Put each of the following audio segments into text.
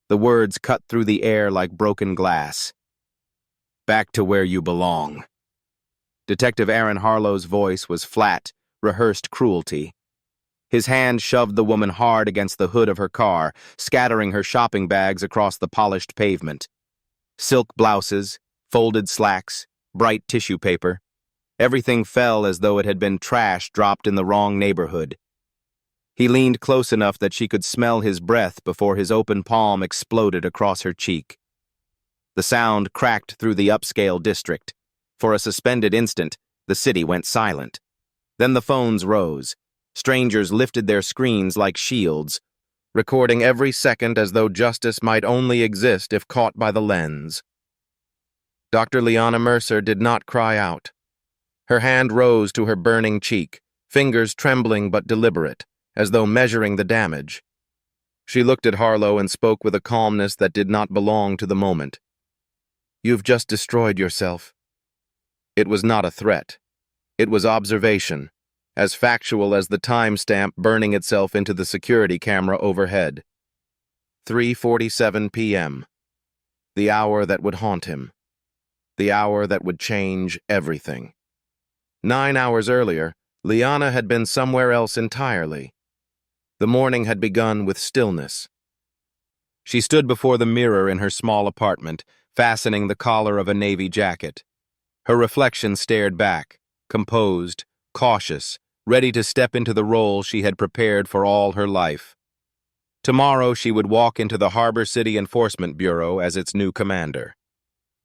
The words cut through the air like broken glass. "Back to where you belong." Detective Aaron Harlow's voice was flat, rehearsed cruelty. His hand shoved the woman hard against the hood of her car, scattering her shopping bags across the polished pavement. Silk blouses, folded slacks, bright tissue paper. Everything fell as though it had been trash dropped in the wrong neighborhood. He leaned close enough that she could smell his breath before his open palm exploded across her cheek. The sound cracked through the upscale district. For a suspended instant, the city went silent. Then the phones rose. Strangers lifted their screens like shields, recording every second as though justice might only exist if caught by the lens. Dr. Liana Mercer did not cry out. Her hand rose to her burning cheek, fingers trembling but deliberate, as though measuring the damage. She looked at Harlow and spoke with a calmness that did not belong to the moment. "You've just destroyed yourself." It was not a threat. It was observation, as factual as the timestamp burning itself into the security camera overhead. 3:47 p.m. The hour that would haunt him. The hour that would change everything. 9 hours earlier, Liana had been somewhere else entirely. The morning had begun with stillness. She stood before the mirror in her small apartment, fastening the collar of a navy jacket. Her reflection stared back, composed, cautious, ready to step into the role she had prepared for all her life. Tomorrow she would walk into the Harbor City Enforcement Bureau as its new commander.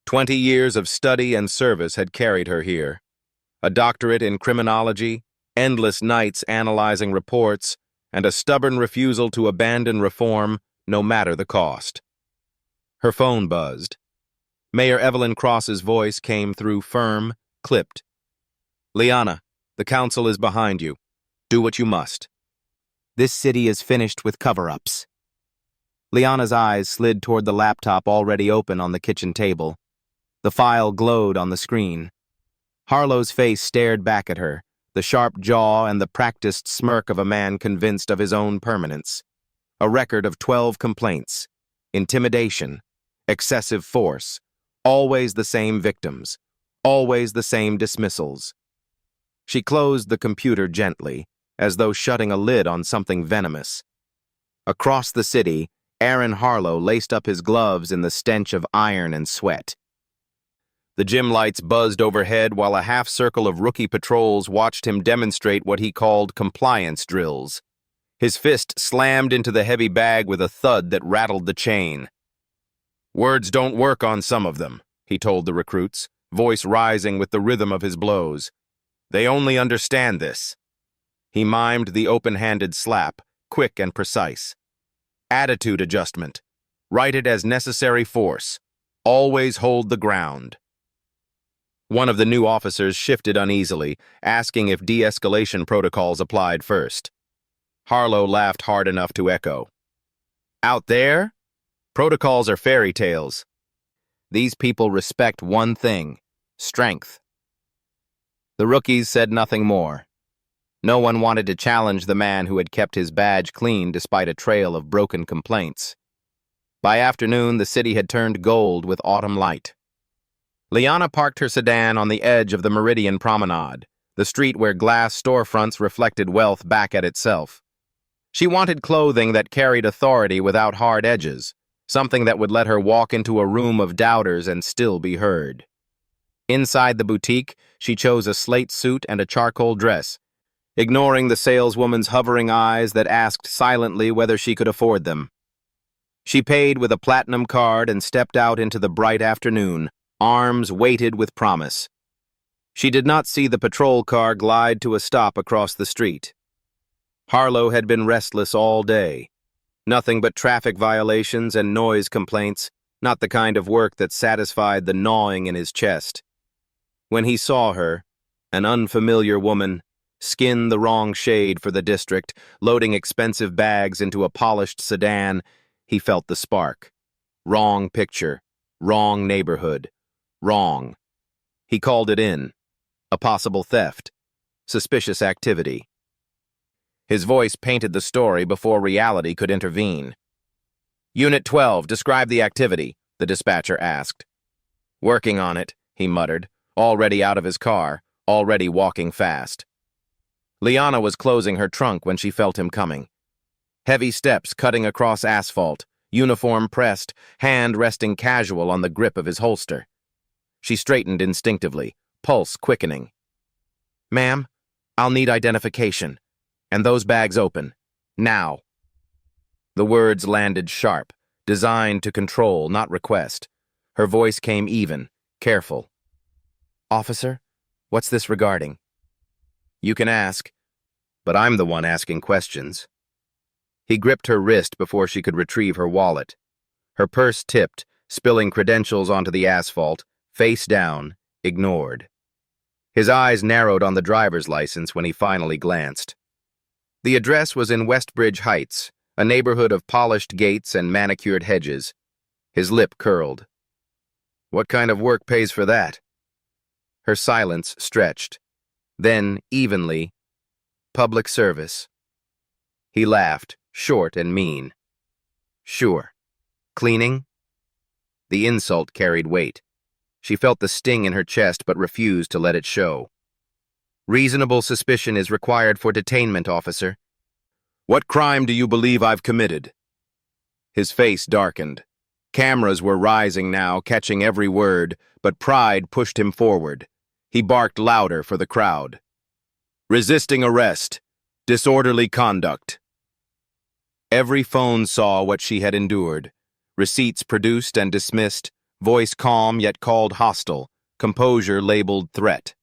20 years of study and service had carried her here. A doctorate in criminology, endless nights analyzing reports, and a stubborn refusal to abandon reform, no matter the cost. Her phone buzzed. Mayor Evelyn Cross's voice came through firm, clipped. "Liana, the council is behind you. Do what you must. This city is finished with cover-ups." Liana's eyes slid toward the laptop already open on the kitchen table. The file glowed on the screen. Harlow's face stared back at her, the sharp jaw and the practiced smirk of a man convinced of his own permanence. A record of 12 complaints. Intimidation. Excessive force. Always the same victims. Always the same dismissals. She closed the computer gently, as though shutting a lid on something venomous. Across the city, Aaron Harlow laced up his gloves in the stench of iron and sweat. The gym lights buzzed overhead while a half-circle of rookie patrols watched him demonstrate what he called compliance drills. His fist slammed into the heavy bag with a thud that rattled the chain. "Words don't work on some of them," he told the recruits, voice rising with the rhythm of his blows. "They only understand this." He mimed the open-handed slap, quick and precise. "Attitude adjustment. Write it as necessary force. Always hold the ground." One of the new officers shifted uneasily, asking if de-escalation protocols applied first. Harlow laughed hard enough to echo. "Out there? Protocols are fairy tales. These people respect one thing: strength." The rookies said nothing more. No one wanted to challenge the man who had kept his badge clean despite a trail of broken complaints. By afternoon, the city had turned gold with autumn light. Liana parked her sedan on the edge of the Meridian Promenade, the street where glass storefronts reflected wealth back at itself. She wanted clothing that carried authority without hard edges, something that would let her walk into a room of doubters and still be heard. Inside the boutique, she chose a slate suit and a charcoal dress, ignoring the saleswoman's hovering eyes that asked silently whether she could afford them. She paid with a platinum card and stepped out into the bright afternoon, arms weighted with promise. She did not see the patrol car glide to a stop across the street. Harlow had been restless all day. Nothing but traffic violations and noise complaints, not the kind of work that satisfied the gnawing in his chest. When he saw her, an unfamiliar woman, skin the wrong shade for the district, loading expensive bags into a polished sedan, he felt the spark. Wrong picture, wrong neighborhood, wrong. He called it in. A possible theft, suspicious activity. His voice painted the story before reality could intervene. Unit 12, describe the activity, the dispatcher asked. Working on it, he muttered, already out of his car, already walking fast. Liana was closing her trunk when she felt him coming. Heavy steps cutting across asphalt, uniform pressed, hand resting casual on the grip of his holster. She straightened instinctively, pulse quickening. Ma'am, I'll need identification. And those bags open. Now. The words landed sharp, designed to control, not request. Her voice came even, careful. Officer, what's this regarding? You can ask, but I'm the one asking questions. He gripped her wrist before she could retrieve her wallet. Her purse tipped, spilling credentials onto the asphalt, face down, ignored. His eyes narrowed on the driver's license when he finally glanced. The address was in Westbridge Heights, a neighborhood of polished gates and manicured hedges. His lip curled. What kind of work pays for that? Her silence stretched. Then, evenly, public service. He laughed, short and mean. Sure. Cleaning? The insult carried weight. She felt the sting in her chest but refused to let it show. Reasonable suspicion is required for detainment, officer. What crime do you believe I've committed? His face darkened. Cameras were rising now, catching every word, but pride pushed him forward. He barked louder for the crowd. Resisting arrest. Disorderly conduct. Every phone saw what she had endured. Receipts produced and dismissed, voice calm yet called hostile, composure labeled threat.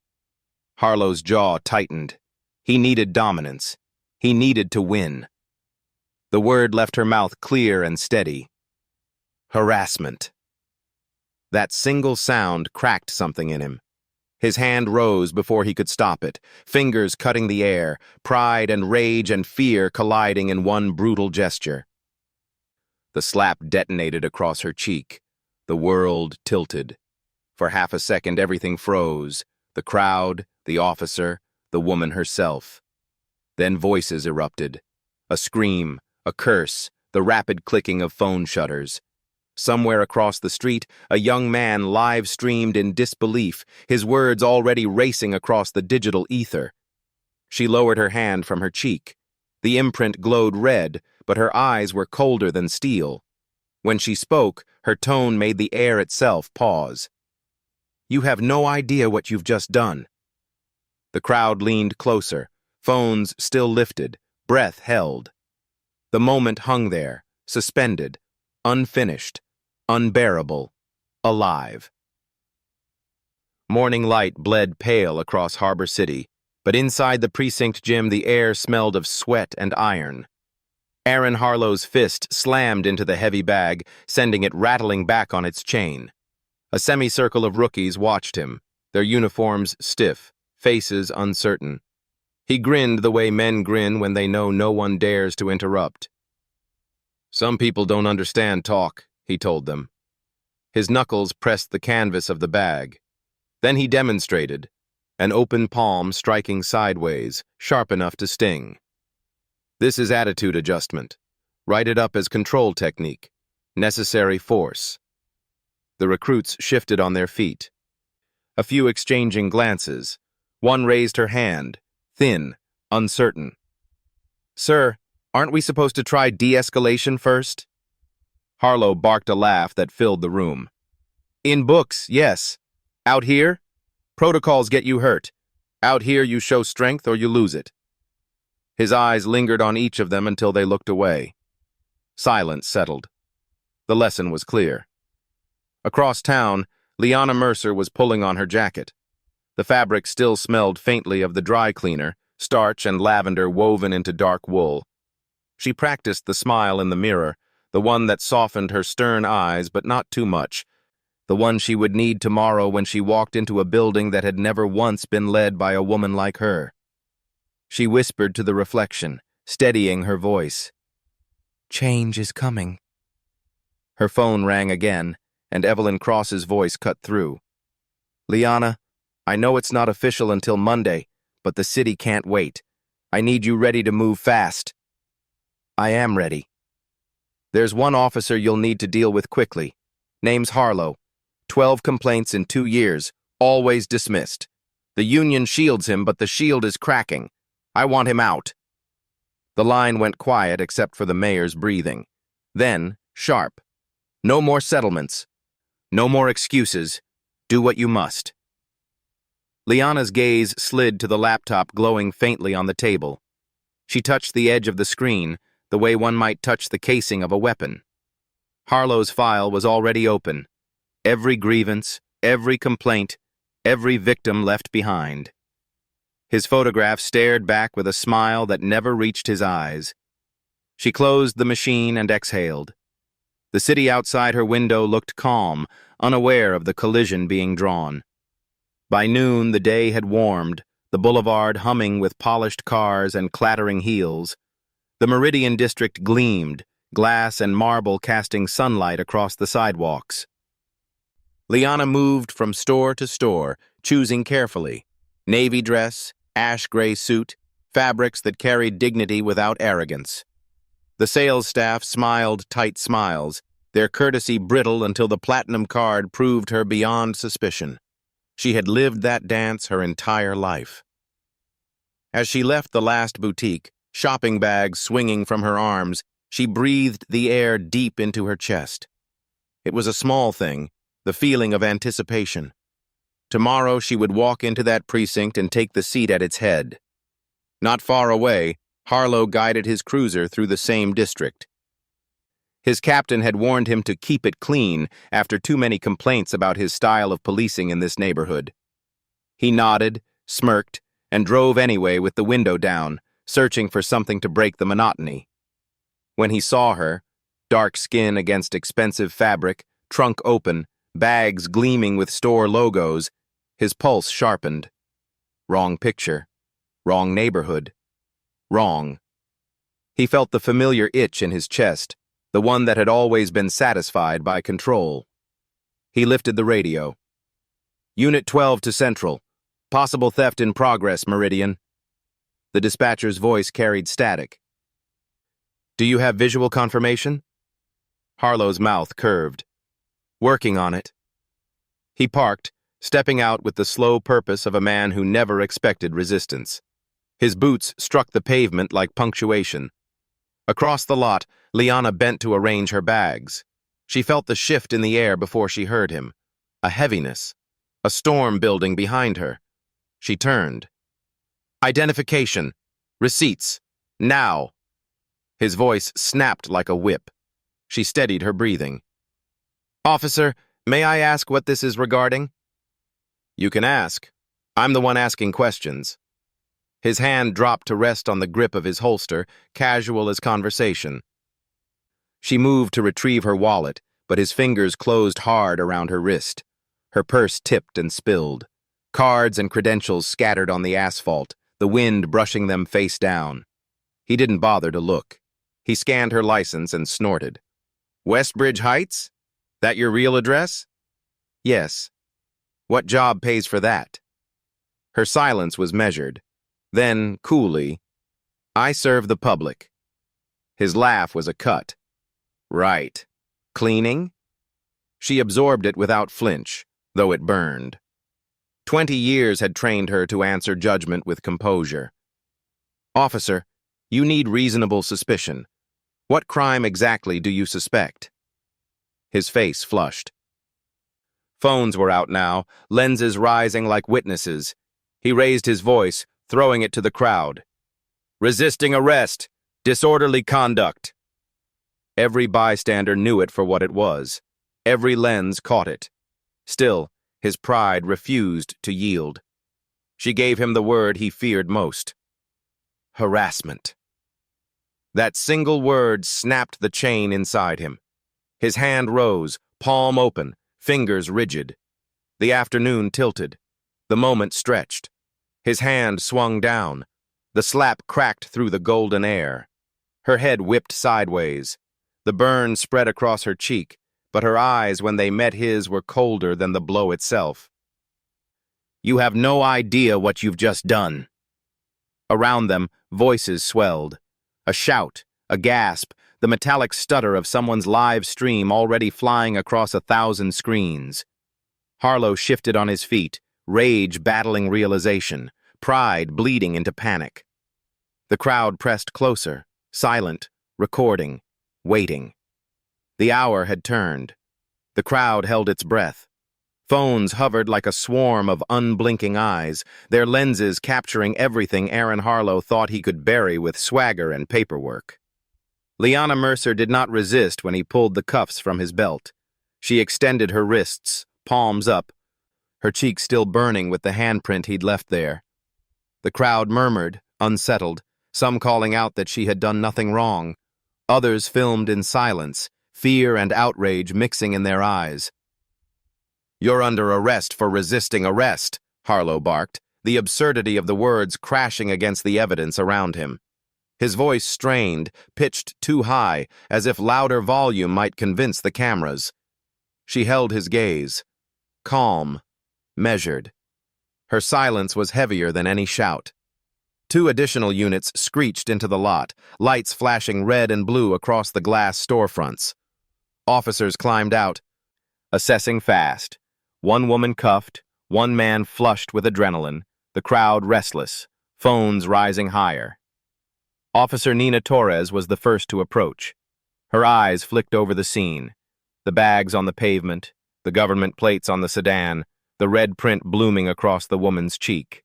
Harlow's jaw tightened. He needed dominance. He needed to win. The word left her mouth clear and steady. Harassment. That single sound cracked something in him. His hand rose before he could stop it, fingers cutting the air, pride and rage and fear colliding in one brutal gesture. The slap detonated across her cheek. The world tilted. For half a second, everything froze. The crowd, the officer, the woman herself. Then voices erupted. A scream, a curse, the rapid clicking of phone shutters. Somewhere across the street, a young man live-streamed in disbelief, his words already racing across the digital ether. She lowered her hand from her cheek. The imprint glowed red, but her eyes were colder than steel. When she spoke, her tone made the air itself pause. You have no idea what you've just done. The crowd leaned closer, phones still lifted, breath held. The moment hung there, suspended, unfinished, unbearable, alive. Morning light bled pale across Harbor City, but inside the precinct gym the air smelled of sweat and iron. Aaron Harlow's fist slammed into the heavy bag, sending it rattling back on its chain. A semicircle of rookies watched him, their uniforms stiff, faces uncertain. He grinned the way men grin when they know no one dares to interrupt. Some people don't understand talk, he told them. His knuckles pressed the canvas of the bag. Then he demonstrated, an open palm striking sideways, sharp enough to sting. This is attitude adjustment. Write it up as control technique. Necessary force. The recruits shifted on their feet. A few exchanging glances. One raised her hand, thin, uncertain. Sir, aren't we supposed to try de-escalation first? Harlow barked a laugh that filled the room. In books, yes. Out here, protocols get you hurt. Out here you show strength or you lose it. His eyes lingered on each of them until they looked away. Silence settled. The lesson was clear. Across town, Liana Mercer was pulling on her jacket. The fabric still smelled faintly of the dry cleaner, starch and lavender woven into dark wool. She practiced the smile in the mirror, the one that softened her stern eyes but not too much, the one she would need tomorrow when she walked into a building that had never once been led by a woman like her. She whispered to the reflection, steadying her voice. Change is coming. Her phone rang again, and Evelyn Cross's voice cut through. Liana, I know it's not official until Monday, but the city can't wait. I need you ready to move fast. I am ready. There's one officer you'll need to deal with quickly. Name's Harlow. 12 complaints in 2 years, always dismissed. The union shields him, but the shield is cracking. I want him out." The line went quiet except for the mayor's breathing. Then, sharp. "No more settlements. No more excuses. Do what you must." Liana's gaze slid to the laptop glowing faintly on the table. She touched the edge of the screen, the way one might touch the casing of a weapon. Harlow's file was already open. Every grievance, every complaint, every victim left behind. His photograph stared back with a smile that never reached his eyes. She closed the machine and exhaled. The city outside her window looked calm, unaware of the collision being drawn. By noon, the day had warmed, the boulevard humming with polished cars and clattering heels. The Meridian district gleamed, glass and marble casting sunlight across the sidewalks. Liana moved from store to store, choosing carefully. Navy dress, ash gray suit, fabrics that carried dignity without arrogance. The sales staff smiled tight smiles, their courtesy brittle until the platinum card proved her beyond suspicion. She had lived that dance her entire life. As she left the last boutique, shopping bags swinging from her arms, she breathed the air deep into her chest. It was a small thing, the feeling of anticipation. Tomorrow she would walk into that precinct and take the seat at its head. Not far away, Harlow guided his cruiser through the same district. His captain had warned him to keep it clean after too many complaints about his style of policing in this neighborhood. He nodded, smirked, and drove anyway with the window down, searching for something to break the monotony. When he saw her, dark skin against expensive fabric, trunk open, bags gleaming with store logos, his pulse sharpened. Wrong picture. Wrong neighborhood. Wrong. He felt the familiar itch in his chest, the one that had always been satisfied by control. He lifted the radio. "Unit 12 to Central. Possible theft in progress, Meridian." The dispatcher's voice carried static. "Do you have visual confirmation?" Harlow's mouth curved. "Working on it." He parked, stepping out with the slow purpose of a man who never expected resistance. His boots struck the pavement like punctuation. Across the lot, Liana bent to arrange her bags. She felt the shift in the air before she heard him. A heaviness. A storm building behind her. She turned. "Identification. Receipts. Now." His voice snapped like a whip. She steadied her breathing. "Officer, may I ask what this is regarding?" "You can ask. I'm the one asking questions." His hand dropped to rest on the grip of his holster, casual as conversation. She moved to retrieve her wallet, but his fingers closed hard around her wrist. Her purse tipped and spilled. Cards and credentials scattered on the asphalt, the wind brushing them face down. He didn't bother to look. He scanned her license and snorted. "Westbridge Heights? That your real address?" "Yes." "What job pays for that?" Her silence was measured. Then, coolly, "I serve the public." His laugh was a cut. "Right. Cleaning?" She absorbed it without flinch, though it burned. 20 years had trained her to answer judgment with composure. "Officer, you need reasonable suspicion. What crime exactly do you suspect?" His face flushed. Phones were out now, lenses rising like witnesses. He raised his voice, throwing it to the crowd. "Resisting arrest! Disorderly conduct!" Every bystander knew it for what it was. Every lens caught it. Still, his pride refused to yield. She gave him the word he feared most. Harassment. That single word snapped the chain inside him. His hand rose, palm open, fingers rigid. The afternoon tilted. The moment stretched. His hand swung down. The slap cracked through the golden air. Her head whipped sideways. The burn spread across her cheek, but her eyes, when they met his, were colder than the blow itself. "You have no idea what you've just done." Around them, voices swelled. A shout, a gasp, the metallic stutter of someone's live stream already flying across 1,000 screens. Harlow shifted on his feet, rage battling realization, pride bleeding into panic. The crowd pressed closer, silent, recording, waiting. The hour had turned. The crowd held its breath. Phones hovered like a swarm of unblinking eyes, their lenses capturing everything Aaron Harlow thought he could bury with swagger and paperwork. Liana Mercer did not resist when he pulled the cuffs from his belt. She extended her wrists, palms up, her cheeks still burning with the handprint he'd left there. The crowd murmured, unsettled, some calling out that she had done nothing wrong. Others filmed in silence, fear and outrage mixing in their eyes. "You're under arrest for resisting arrest," Harlow barked, the absurdity of the words crashing against the evidence around him. His voice strained, pitched too high, as if louder volume might convince the cameras. She held his gaze. Calm, measured. Her silence was heavier than any shout. 2 additional units screeched into the lot, lights flashing red and blue across the glass storefronts. Officers climbed out, assessing fast. 1 woman cuffed, 1 man flushed with adrenaline, the crowd restless, phones rising higher. Officer Nina Torres was the first to approach. Her eyes flicked over the scene. The bags on the pavement, the government plates on the sedan, the red print blooming across the woman's cheek.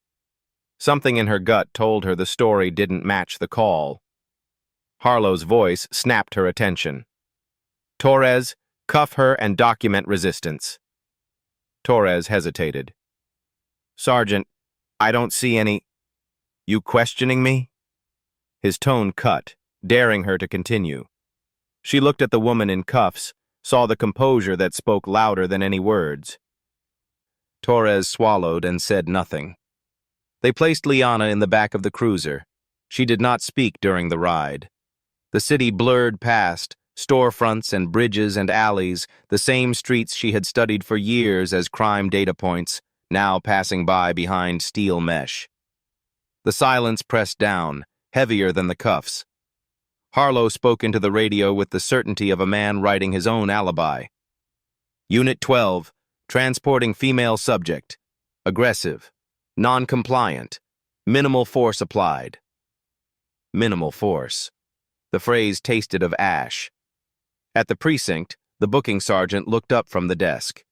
Something in her gut told her the story didn't match the call. Harlow's voice snapped her attention. "Torres, cuff her and document resistance." Torres hesitated. "Sergeant, I don't see any—" "You questioning me?" His tone cut, daring her to continue. She looked at the woman in cuffs, saw the composure that spoke louder than any words. Torres swallowed and said nothing. They placed Liana in the back of the cruiser. She did not speak during the ride. The city blurred past, storefronts and bridges and alleys, the same streets she had studied for years as crime data points, now passing by behind steel mesh. The silence pressed down, heavier than the cuffs. Harlow spoke into the radio with the certainty of a man writing his own alibi. "Unit 12, transporting female subject. Aggressive. Non-compliant. Minimal force applied." Minimal force. The phrase tasted of ash. At the precinct, the booking sergeant looked up from the desk.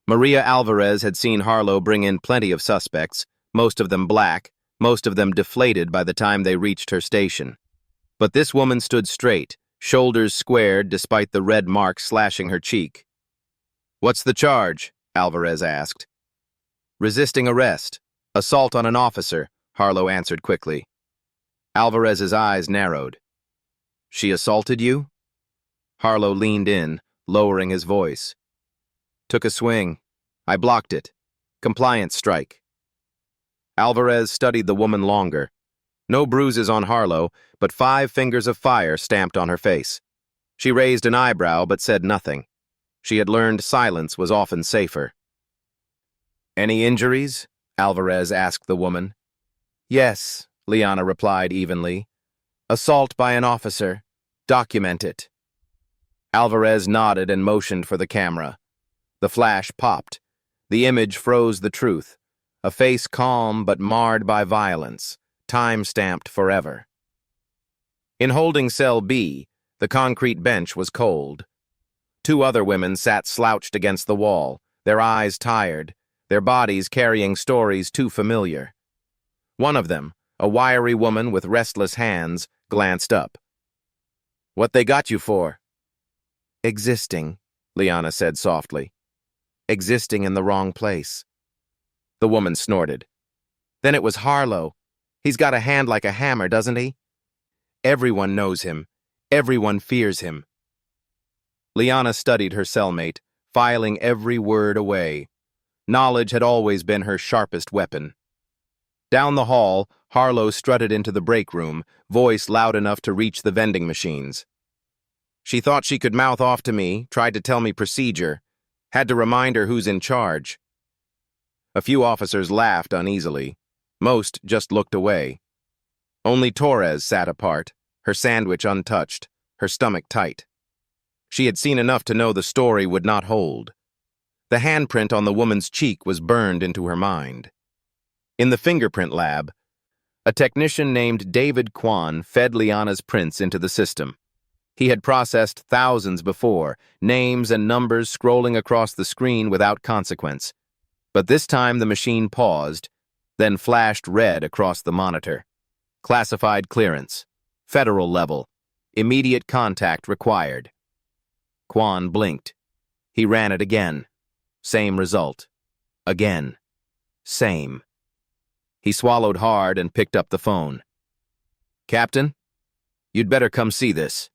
Maria Alvarez had seen Harlow bring in plenty of suspects, most of them black, most of them deflated by the time they reached her station. But this woman stood straight, shoulders squared despite the red mark slashing her cheek. "What's the charge?" Alvarez asked. "Resisting arrest. Assault on an officer," Harlow answered quickly. Alvarez's eyes narrowed. "She assaulted you?" Harlow leaned in, lowering his voice. "Took a swing. I blocked it. Compliance strike." Alvarez studied the woman longer. No bruises on Harlow, but 5 fingers of fire stamped on her face. She raised an eyebrow but said nothing. She had learned silence was often safer. "Any injuries?" Alvarez asked the woman. "Yes," Liana replied evenly. "Assault by an officer. Document it." Alvarez nodded and motioned for the camera. The flash popped. The image froze the truth. A face calm but marred by violence, time-stamped forever. In holding cell B, the concrete bench was cold. 2 other women sat slouched against the wall, their eyes tired, their bodies carrying stories too familiar. One of them, a wiry woman with restless hands, glanced up. "What they got you for?" "Existing," Liana said softly. "Existing in the wrong place." The woman snorted. "Then it was Harlow. He's got a hand like a hammer, doesn't he? Everyone knows him. Everyone fears him." Liana studied her cellmate, filing every word away. Knowledge had always been her sharpest weapon. Down the hall, Harlow strutted into the break room, voice loud enough to reach the vending machines. "She thought she could mouth off to me, tried to tell me procedure. Had to remind her who's in charge." A few officers laughed uneasily. Most just looked away. Only Torres sat apart, her sandwich untouched, her stomach tight. She had seen enough to know the story would not hold. The handprint on the woman's cheek was burned into her mind. In the fingerprint lab, a technician named David Kwan fed Liana's prints into the system. He had processed thousands before, names and numbers scrolling across the screen without consequence. But this time the machine paused, then flashed red across the monitor. Classified clearance. Federal level. Immediate contact required. Kwan blinked. He ran it again. Same result. Again. Same. He swallowed hard and picked up the phone. "Captain, you'd better come see this."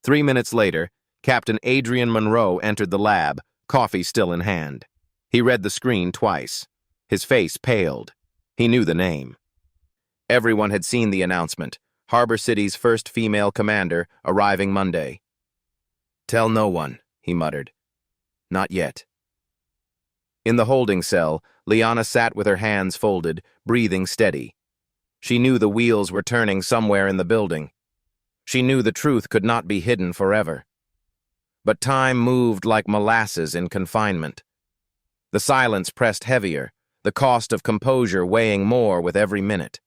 3 minutes later, Captain Adrian Monroe entered the lab, coffee still in hand. He read the screen twice. His face paled. He knew the name. Everyone had seen the announcement. Harbor City's first female commander, arriving Monday. "Tell no one," he muttered. "Not yet." In the holding cell, Liana sat with her hands folded, breathing steady. She knew the wheels were turning somewhere in the building. She knew the truth could not be hidden forever. But time moved like molasses in confinement. The silence pressed heavier, the cost of composure weighing more with every minute.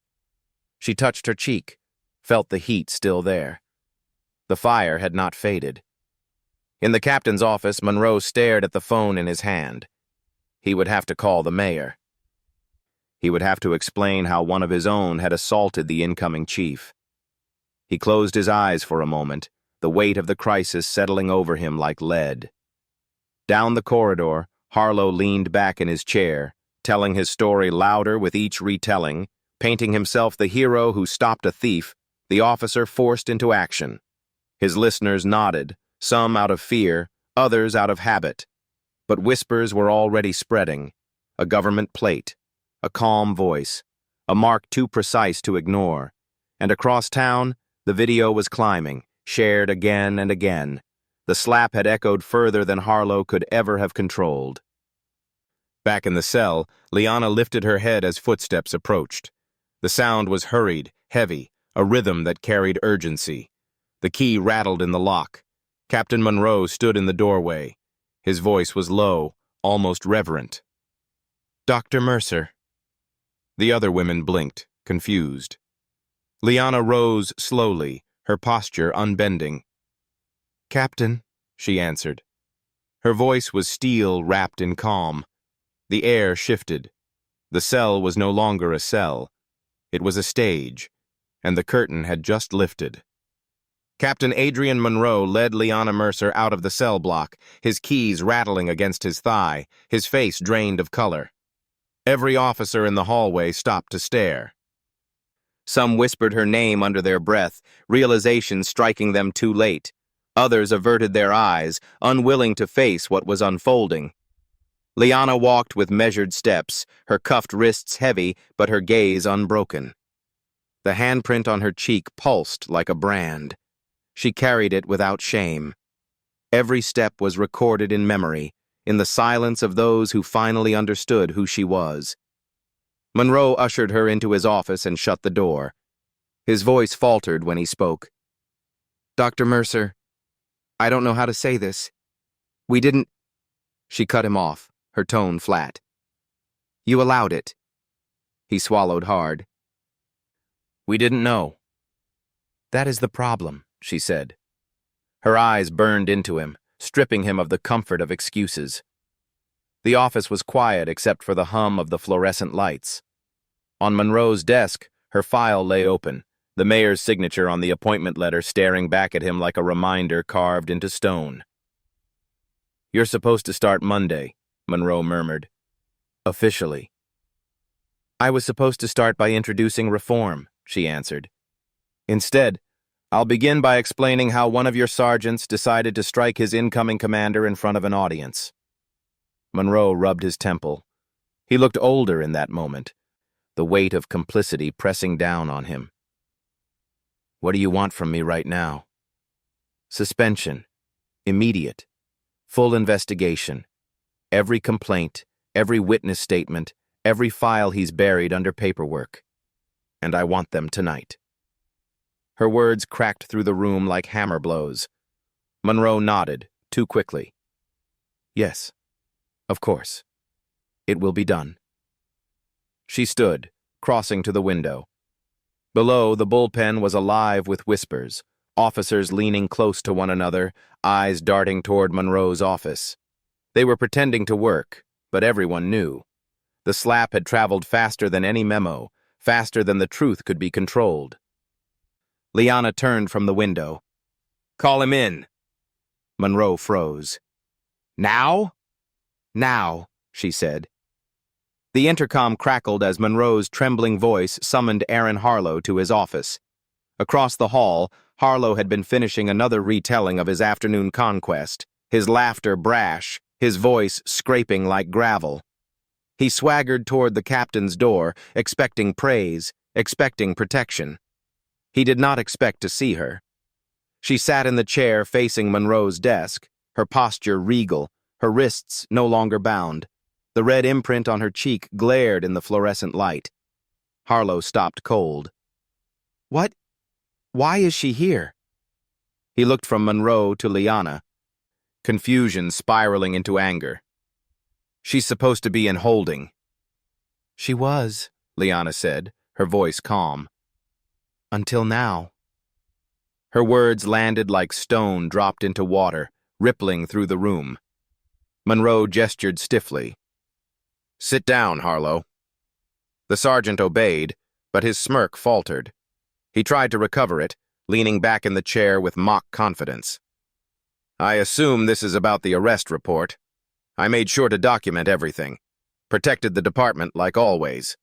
She touched her cheek, felt the heat still there. The fire had not faded. In the captain's office, Monroe stared at the phone in his hand. He would have to call the mayor. He would have to explain how one of his own had assaulted the incoming chief. He closed his eyes for a moment, the weight of the crisis settling over him like lead. Down the corridor, Harlow leaned back in his chair, telling his story louder with each retelling, painting himself the hero who stopped a thief, the officer forced into action. His listeners nodded, some out of fear, others out of habit. But whispers were already spreading. A government plate, a calm voice, a mark too precise to ignore. And across town, the video was climbing, shared again and again. The slap had echoed further than Harlow could ever have controlled. Back in the cell, Liana lifted her head as footsteps approached. The sound was hurried, heavy, a rhythm that carried urgency. The key rattled in the lock. Captain Monroe stood in the doorway. His voice was low, almost reverent. "Dr. Mercer." The other women blinked, confused. Liana rose slowly, her posture unbending. "Captain," she answered. Her voice was steel wrapped in calm. The air shifted. The cell was no longer a cell. It was a stage, and the curtain had just lifted. Captain Adrian Monroe led Liana Mercer out of the cell block, his keys rattling against his thigh, his face drained of color. Every officer in the hallway stopped to stare. Some whispered her name under their breath, realization striking them too late. Others averted their eyes, unwilling to face what was unfolding. Liana walked with measured steps, her cuffed wrists heavy, but her gaze unbroken. The handprint on her cheek pulsed like a brand. She carried it without shame. Every step was recorded in memory, in the silence of those who finally understood who she was. Monroe ushered her into his office and shut the door. His voice faltered when he spoke. "Dr. Mercer, I don't know how to say this. We didn't—" She cut him off, her tone flat. "You allowed it." He swallowed hard. "We didn't know." "That is the problem," she said. Her eyes burned into him, stripping him of the comfort of excuses. The office was quiet except for the hum of the fluorescent lights. On Monroe's desk, her file lay open, the mayor's signature on the appointment letter staring back at him like a reminder carved into stone. "You're supposed to start Monday," Monroe murmured. "Officially." "I was supposed to start by introducing reform," she answered. "Instead, I'll begin by explaining how one of your sergeants decided to strike his incoming commander in front of an audience." Monroe rubbed his temple. He looked older in that moment, the weight of complicity pressing down on him. "What do you want from me right now?" "Suspension. Immediate. Full investigation. Every complaint, every witness statement, every file he's buried under paperwork. And I want them tonight." Her words cracked through the room like hammer blows. Monroe nodded, too quickly. Yes, of course. It will be done. She stood, crossing to the window. Below, the bullpen was alive with whispers, officers leaning close to one another, eyes darting toward Monroe's office. They were pretending to work, but everyone knew. The slap had traveled faster than any memo, faster than the truth could be controlled. Liana turned from the window. "Call him in." Monroe froze. "Now?" "Now," she said. The intercom crackled as Monroe's trembling voice summoned Aaron Harlow to his office. Across the hall, Harlow had been finishing another retelling of his afternoon conquest, his laughter brash, his voice scraping like gravel. He swaggered toward the captain's door, expecting praise, expecting protection. He did not expect to see her. She sat in the chair facing Monroe's desk, her posture regal, her wrists no longer bound. The red imprint on her cheek glared in the fluorescent light. Harlow stopped cold. "What? Why is she here?" He looked from Monroe to Liana, confusion spiraling into anger. "She's supposed to be in holding." "She was," Liana said, her voice calm. "Until now." Her words landed like stone dropped into water, rippling through the room. Monroe gestured stiffly. "Sit down, Harlow." The sergeant obeyed, but his smirk faltered. He tried to recover it, leaning back in the chair with mock confidence. "I assume this is about the arrest report. I made sure to document everything. Protected the department like always."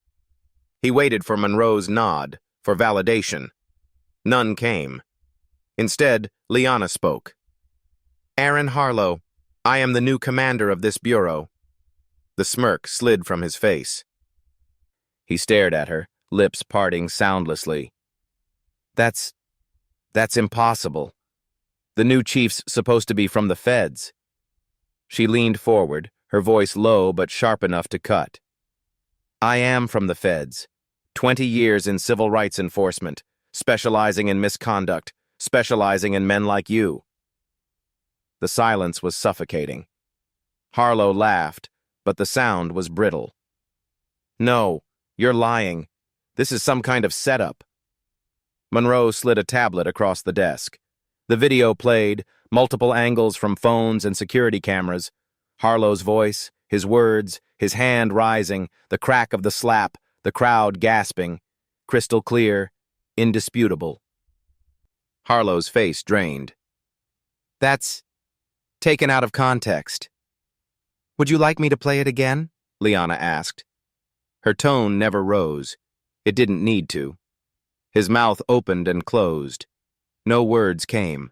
He waited for Monroe's nod, for validation. None came. Instead, Liana spoke. "Aaron Harlow, I am the new commander of this bureau." The smirk slid from his face. He stared at her, lips parting soundlessly. That's impossible. The new chief's supposed to be from the feds." She leaned forward, her voice low but sharp enough to cut. "I am from the feds. 20 years in civil rights enforcement, specializing in misconduct, specializing in men like you." The silence was suffocating. Harlow laughed, but the sound was brittle. "No, you're lying. This is some kind of setup." Monroe slid a tablet across the desk. The video played, multiple angles from phones and security cameras. Harlow's voice, his words, his hand rising, the crack of the slap, the crowd gasping. Crystal clear, indisputable. Harlow's face drained. "That's taken out of context." "Would you like me to play it again?" Liana asked. Her tone never rose. It didn't need to. His mouth opened and closed. No words came.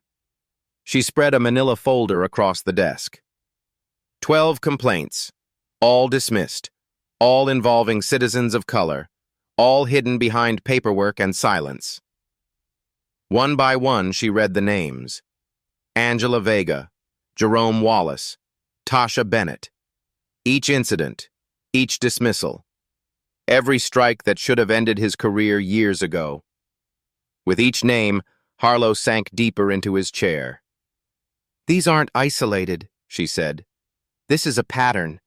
She spread a manila folder across the desk. 12 complaints, all dismissed, all involving citizens of color, all hidden behind paperwork and silence. One by one, she read the names. Angela Vega, Jerome Wallace, Tasha Bennett. Each incident, each dismissal. Every strike that should have ended his career years ago. With each name, Harlow sank deeper into his chair. "These aren't isolated," she said. "This is a pattern.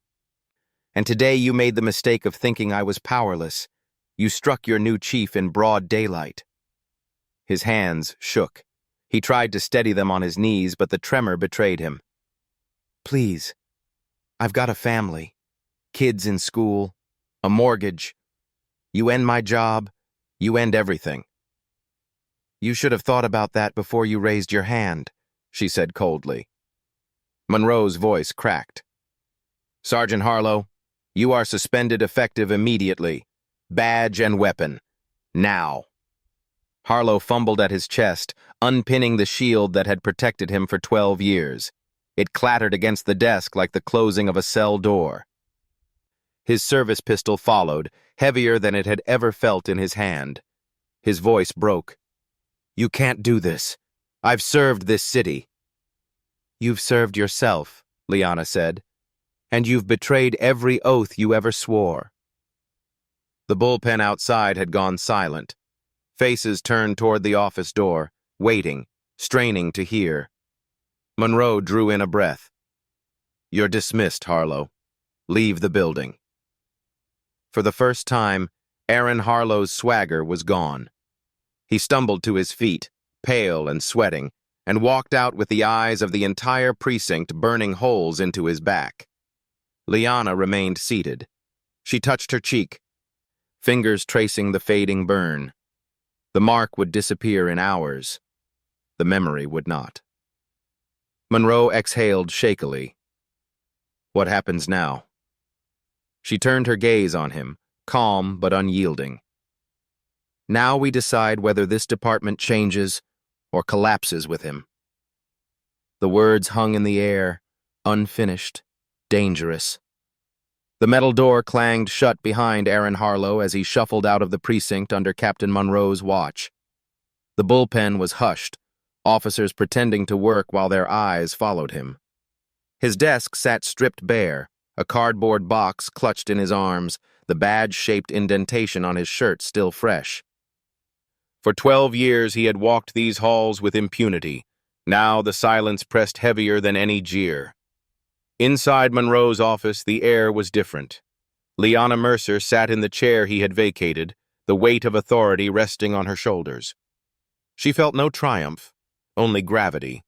And today you made the mistake of thinking I was powerless. You struck your new chief in broad daylight." His hands shook. He tried to steady them on his knees, but the tremor betrayed him. "Please, I've got a family, kids in school, a mortgage. You end my job, you end everything." "You should have thought about that before you raised your hand," she said coldly. Monroe's voice cracked. "Sergeant Harlow, you are suspended effective immediately. Badge and weapon. Now." Harlow fumbled at his chest, unpinning the shield that had protected him for 12 years. It clattered against the desk like the closing of a cell door. His service pistol followed, heavier than it had ever felt in his hand. His voice broke. "You can't do this. I've served this city." "You've served yourself," Liana said, "and you've betrayed every oath you ever swore." The bullpen outside had gone silent. Faces turned toward the office door, waiting, straining to hear. Monroe drew in a breath. "You're dismissed, Harlow. Leave the building." For the first time, Aaron Harlow's swagger was gone. He stumbled to his feet, pale and sweating, and walked out with the eyes of the entire precinct burning holes into his back. Liana remained seated. She touched her cheek, fingers tracing the fading burn. The mark would disappear in hours. The memory would not. Monroe exhaled shakily. What happens now? She turned her gaze on him, calm but unyielding. Now we decide whether this department changes or collapses with him. The words hung in the air, unfinished, dangerous. The metal door clanged shut behind Aaron Harlow as he shuffled out of the precinct under Captain Monroe's watch. The bullpen was hushed, officers pretending to work while their eyes followed him. His desk sat stripped bare, a cardboard box clutched in his arms, the badge-shaped indentation on his shirt still fresh. For 12 years he had walked these halls with impunity. Now the silence pressed heavier than any jeer. Inside Monroe's office, the air was different. Liana Mercer sat in the chair he had vacated, the weight of authority resting on her shoulders. She felt no triumph, only gravity.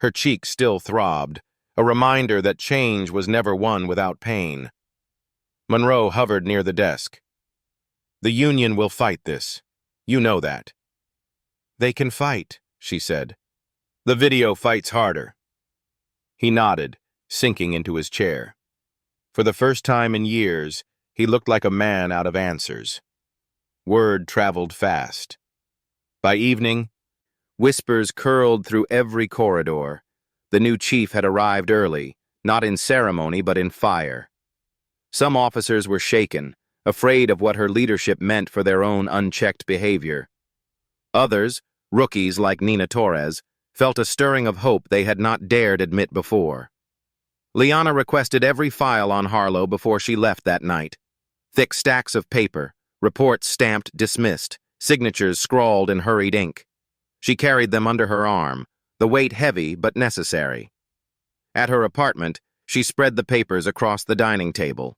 Her cheek still throbbed, a reminder that change was never won without pain. Monroe hovered near the desk. "The union will fight this. You know that." "They can fight," she said. "The video fights harder." He nodded, sinking into his chair. For the first time in years, he looked like a man out of answers. Word traveled fast. By evening, whispers curled through every corridor. The new chief had arrived early, not in ceremony but in fire. Some officers were shaken, afraid of what her leadership meant for their own unchecked behavior. Others, rookies like Nina Torres, felt a stirring of hope they had not dared admit before. Liana requested every file on Harlow before she left that night. Thick stacks of paper, reports stamped dismissed, signatures scrawled in hurried ink. She carried them under her arm, the weight heavy but necessary. At her apartment, she spread the papers across the dining table.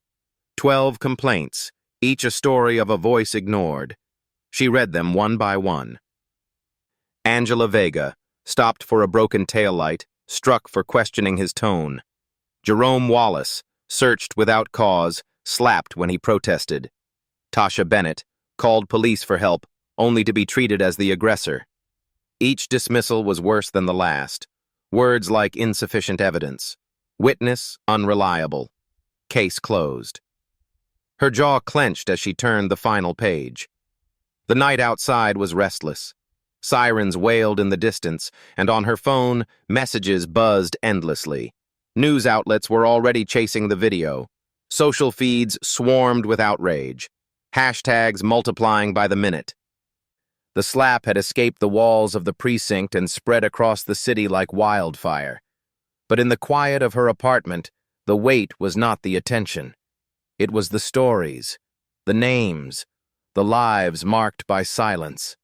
12 complaints, each a story of a voice ignored. She read them one by one. Angela Vega, stopped for a broken taillight, struck for questioning his tone. Jerome Wallace, searched without cause, slapped when he protested. Tasha Bennett, called police for help, only to be treated as the aggressor. Each dismissal was worse than the last. Words like insufficient evidence, witness unreliable, case closed. Her jaw clenched as she turned the final page. The night outside was restless. Sirens wailed in the distance, and on her phone, messages buzzed endlessly. News outlets were already chasing the video. Social feeds swarmed with outrage. Hashtags multiplying by the minute. The slap had escaped the walls of the precinct and spread across the city like wildfire. But in the quiet of her apartment, the weight was not the attention. It was the stories, the names, the lives marked by silence.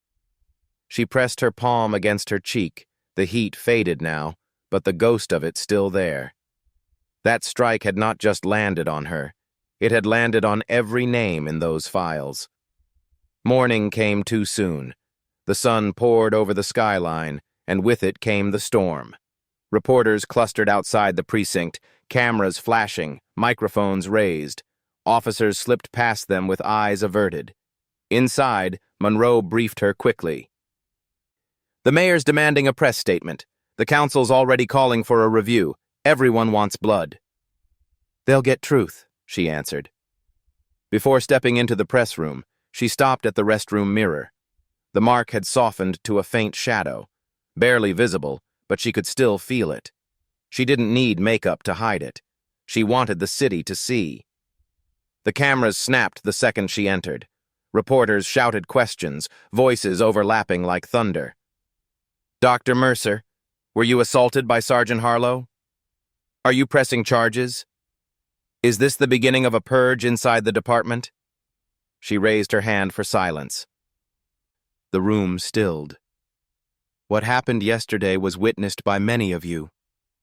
She pressed her palm against her cheek. The heat faded now, but the ghost of it still there. That strike had not just landed on her. It had landed on every name in those files. Morning came too soon. The sun poured over the skyline, and with it came the storm. Reporters clustered outside the precinct, cameras flashing, microphones raised. Officers slipped past them with eyes averted. Inside, Monroe briefed her quickly. "The mayor's demanding a press statement. The council's already calling for a review. Everyone wants blood." "They'll get truth," she answered. Before stepping into the press room, she stopped at the restroom mirror. The mark had softened to a faint shadow, barely visible, but she could still feel it. She didn't need makeup to hide it. She wanted the city to see. The cameras snapped the second she entered. Reporters shouted questions, voices overlapping like thunder. "Dr. Mercer, were you assaulted by Sergeant Harlow? Are you pressing charges? Is this the beginning of a purge inside the department?" She raised her hand for silence. The room stilled. What happened yesterday was witnessed by many of you.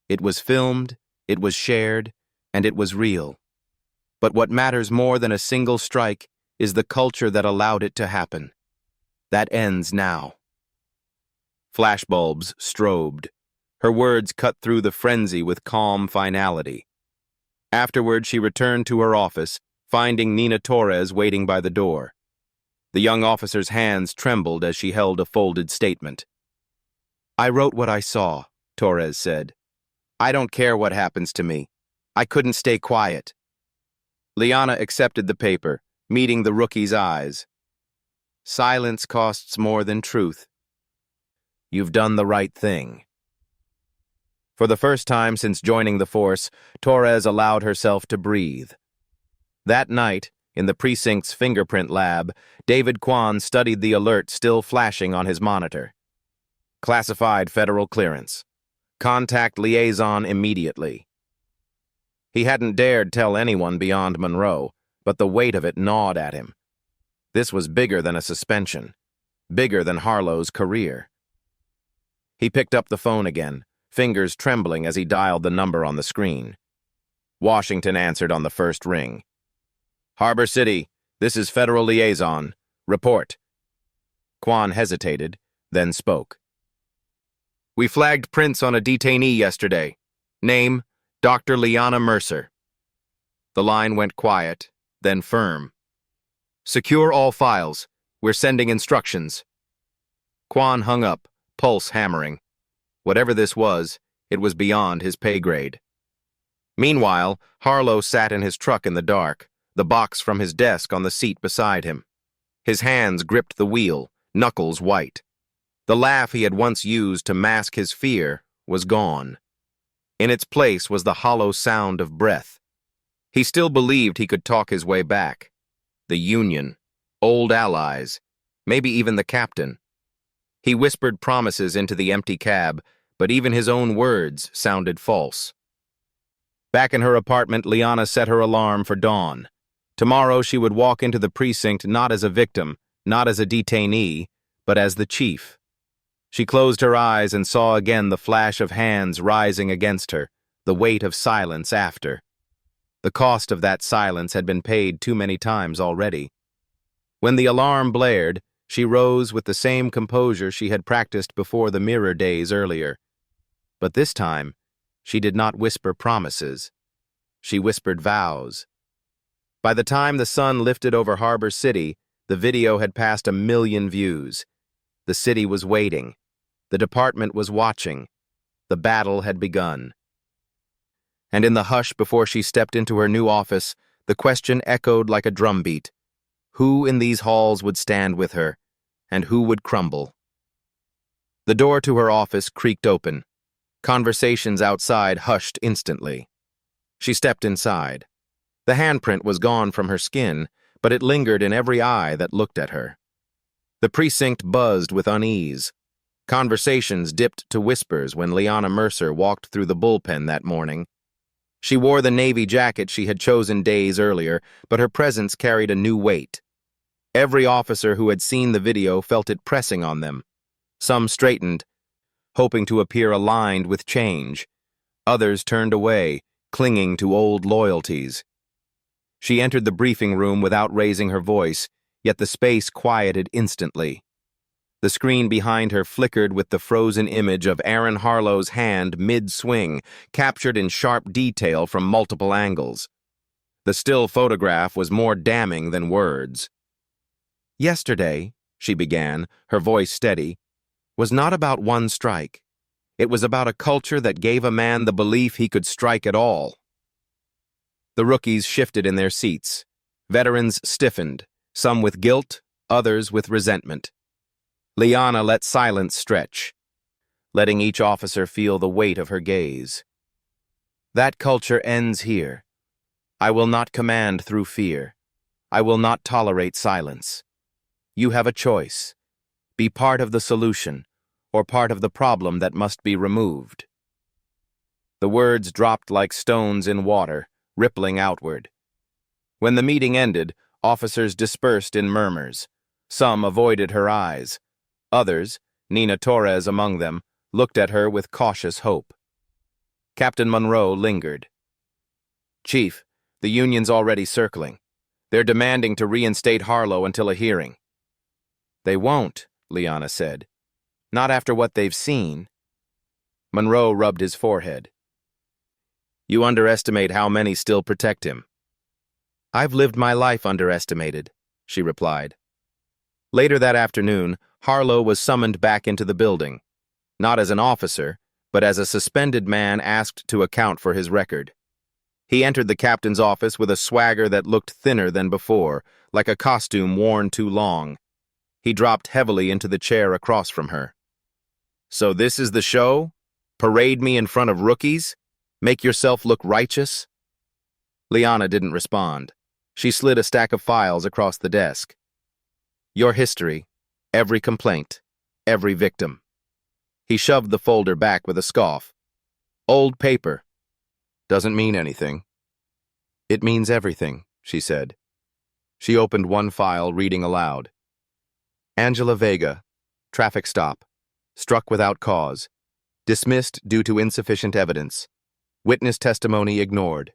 It was filmed, it was shared, and it was real. But what matters more than a single strike is the culture that allowed it to happen. That ends now. Flashbulbs strobed. Her words cut through the frenzy with calm finality. Afterward, she returned to her office, finding Nina Torres waiting by the door. The young officer's hands trembled as she held a folded statement. "I wrote what I saw," Torres said. "I don't care what happens to me. I couldn't stay quiet." Liana accepted the paper, meeting the rookie's eyes. "Silence costs more than truth. You've done the right thing." For the first time since joining the force, Torres allowed herself to breathe. That night, in the precinct's fingerprint lab, David Kwan studied the alert still flashing on his monitor. Classified federal clearance. Contact liaison immediately. He hadn't dared tell anyone beyond Monroe, but the weight of it gnawed at him. This was bigger than a suspension, bigger than Harlow's career. He picked up the phone again, fingers trembling as he dialed the number on the screen. Washington answered on the first ring. "Harbor City, this is Federal Liaison. Report." Kwan hesitated, then spoke. "We flagged prints on a detainee yesterday. Name, Dr. Liana Mercer." The line went quiet, then firm. "Secure all files. We're sending instructions." Kwan hung up, pulse hammering. Whatever this was, it was beyond his pay grade. Meanwhile, Harlow sat in his truck in the dark, the box from his desk on the seat beside him. His hands gripped the wheel, knuckles white. The laugh he had once used to mask his fear was gone. In its place was the hollow sound of breath. He still believed he could talk his way back. The Union, old allies, maybe even the captain. He whispered promises into the empty cab, but even his own words sounded false. Back in her apartment, Liana set her alarm for dawn. Tomorrow she would walk into the precinct not as a victim, not as a detainee, but as the chief. She closed her eyes and saw again the flash of hands rising against her, the weight of silence after. The cost of that silence had been paid too many times already. When the alarm blared, she rose with the same composure she had practiced before the mirror days earlier. But this time, she did not whisper promises. She whispered vows. By the time the sun lifted over Harbor City, the video had passed 1 million views. The city was waiting. The department was watching. The battle had begun. And in the hush before she stepped into her new office, the question echoed like a drumbeat. Who in these halls would stand with her, and who would crumble? The door to her office creaked open. Conversations outside hushed instantly. She stepped inside. The handprint was gone from her skin, but it lingered in every eye that looked at her. The precinct buzzed with unease. Conversations dipped to whispers when Liana Mercer walked through the bullpen that morning. She wore the navy jacket she had chosen days earlier, but her presence carried a new weight. Every officer who had seen the video felt it pressing on them. Some straightened, hoping to appear aligned with change. Others turned away, clinging to old loyalties. She entered the briefing room without raising her voice, yet the space quieted instantly. The screen behind her flickered with the frozen image of Aaron Harlow's hand mid-swing, captured in sharp detail from multiple angles. The still photograph was more damning than words. "Yesterday," she began, her voice steady, "was not about one strike. It was about a culture that gave a man the belief he could strike at all." The rookies shifted in their seats. Veterans stiffened, some with guilt, others with resentment. Liana let silence stretch, letting each officer feel the weight of her gaze. "That culture ends here. I will not command through fear. I will not tolerate silence. You have a choice. Be part of the solution, or part of the problem that must be removed." The words dropped like stones in water, rippling outward. When the meeting ended, officers dispersed in murmurs. Some avoided her eyes, Others, Nina Torres among them, looked at her with cautious hope. Captain Monroe lingered. "Chief, the Union's already circling. They're demanding to reinstate Harlow until a hearing." "They won't," Liana said. "Not after what they've seen." Monroe rubbed his forehead. "You underestimate how many still protect him." "I've lived my life underestimated," she replied. Later that afternoon, Harlow was summoned back into the building, not as an officer, but as a suspended man asked to account for his record. He entered the captain's office with a swagger that looked thinner than before, like a costume worn too long. He dropped heavily into the chair across from her. "So this is the show? Parade me in front of rookies? Make yourself look righteous?" Liana didn't respond. She slid a stack of files across the desk. "Your history, every complaint, every victim." He shoved the folder back with a scoff. "Old paper. Doesn't mean anything." "It means everything," she said. She opened one file, reading aloud. "Angela Vega, traffic stop. Struck without cause. Dismissed due to insufficient evidence. Witness testimony ignored."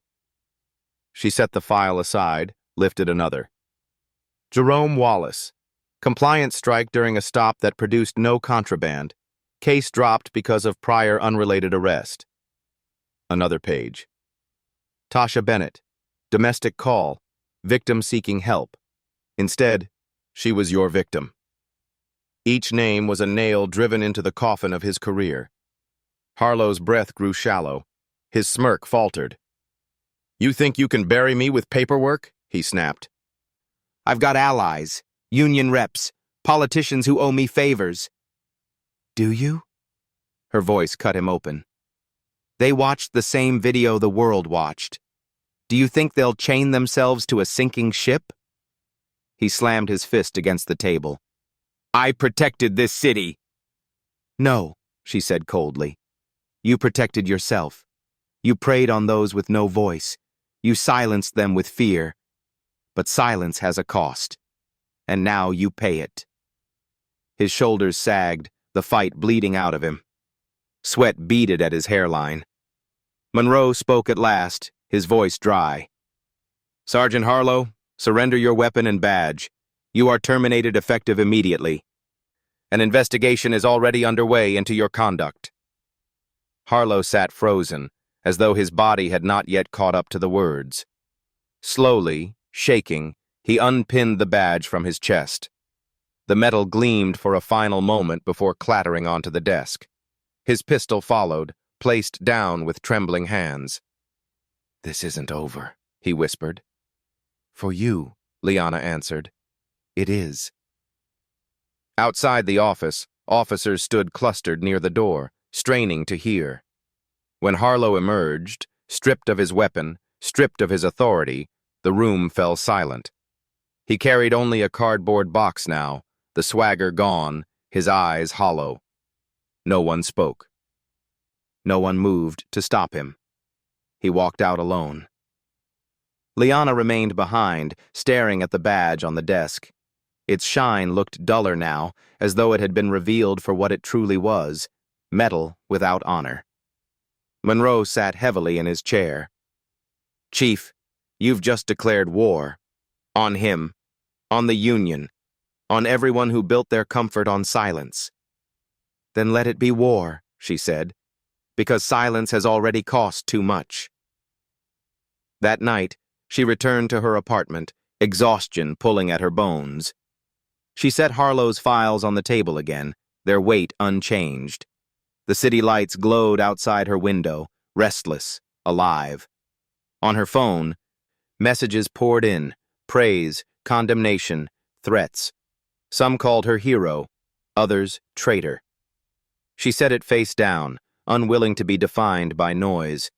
She set the file aside, lifted another. "Jerome Wallace. Compliance strike during a stop that produced no contraband. Case dropped because of prior unrelated arrest." Another page. "Tasha Bennett. Domestic call. Victim seeking help. Instead, she was your victim." Each name was a nail driven into the coffin of his career. Harlow's breath grew shallow. His smirk faltered. "You think you can bury me with paperwork?" he snapped. "I've got allies, union reps, politicians who owe me favors." "Do you?" Her voice cut him open. "They watched the same video the world watched. Do you think they'll chain themselves to a sinking ship?" He slammed his fist against the table. "I protected this city." "No," she said coldly. "You protected yourself. You preyed on those with no voice. You silenced them with fear. But silence has a cost. And now you pay it." His shoulders sagged, the fight bleeding out of him. Sweat beaded at his hairline. Monroe spoke at last, his voice dry. "Sergeant Harlow, surrender your weapon and badge. You are terminated effective immediately. An investigation is already underway into your conduct." Harlow sat frozen, as though his body had not yet caught up to the words. Slowly, shaking, he unpinned the badge from his chest. The metal gleamed for a final moment before clattering onto the desk. His pistol followed, placed down with trembling hands. "This isn't over," he whispered. "For you," Liana answered. "It is." Outside the office, officers stood clustered near the door, straining to hear. When Harlow emerged, stripped of his weapon, stripped of his authority, the room fell silent. He carried only a cardboard box now, the swagger gone, his eyes hollow. No one spoke. No one moved to stop him. He walked out alone. Liana remained behind, staring at the badge on the desk. Its shine looked duller now, as though it had been revealed for what it truly was, metal without honor. Monroe sat heavily in his chair. "Chief, you've just declared war. On him. On the Union. On everyone who built their comfort on silence." "Then let it be war," she said, "because silence has already cost too much." That night, she returned to her apartment, exhaustion pulling at her bones. She set Harlow's files on the table again, their weight unchanged. The city lights glowed outside her window, restless, alive. On her phone, messages poured in, praise, condemnation, threats. Some called her hero, others traitor. She set it face down, unwilling to be defined by noise.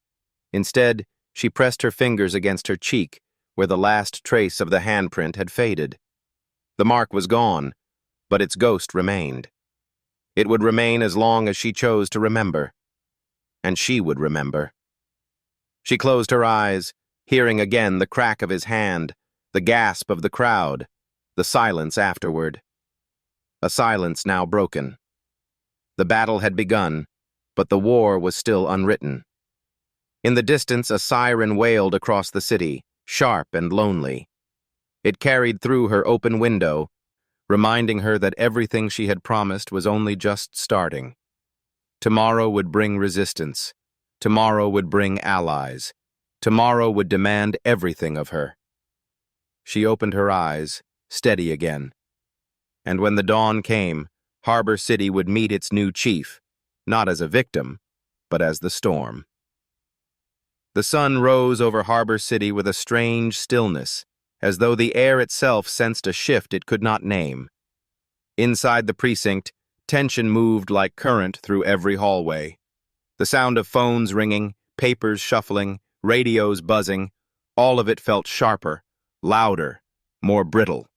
Instead, she pressed her fingers against her cheek, where the last trace of the handprint had faded. The mark was gone, but its ghost remained. It would remain as long as she chose to remember. And she would remember. She closed her eyes, hearing again the crack of his hand, the gasp of the crowd, the silence afterward. a silence now broken. The battle had begun, but the war was still unwritten. In the distance, a siren wailed across the city, sharp and lonely. It carried through her open window, reminding her that everything she had promised was only just starting. Tomorrow would bring resistance. Tomorrow would bring allies. Tomorrow would demand everything of her. She opened her eyes, steady again. And when the dawn came, Harbor City would meet its new chief, not as a victim, but as the storm. The sun rose over Harbor City with a strange stillness, as though the air itself sensed a shift it could not name. Inside the precinct, tension moved like current through every hallway. The sound of phones ringing, papers shuffling, radios buzzing, all of it felt sharper, louder, more brittle.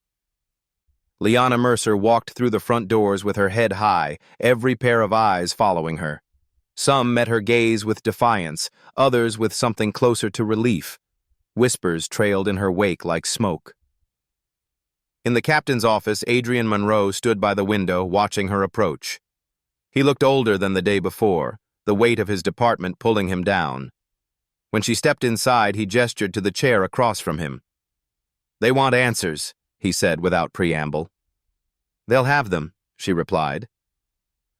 Liana Mercer walked through the front doors with her head high, every pair of eyes following her. Some met her gaze with defiance, others with something closer to relief. Whispers trailed in her wake like smoke. In the captain's office, Adrian Monroe stood by the window, watching her approach. He looked older than the day before, the weight of his department pulling him down. When she stepped inside, he gestured to the chair across from him. "They want answers," he said without preamble. "They'll have them," she replied.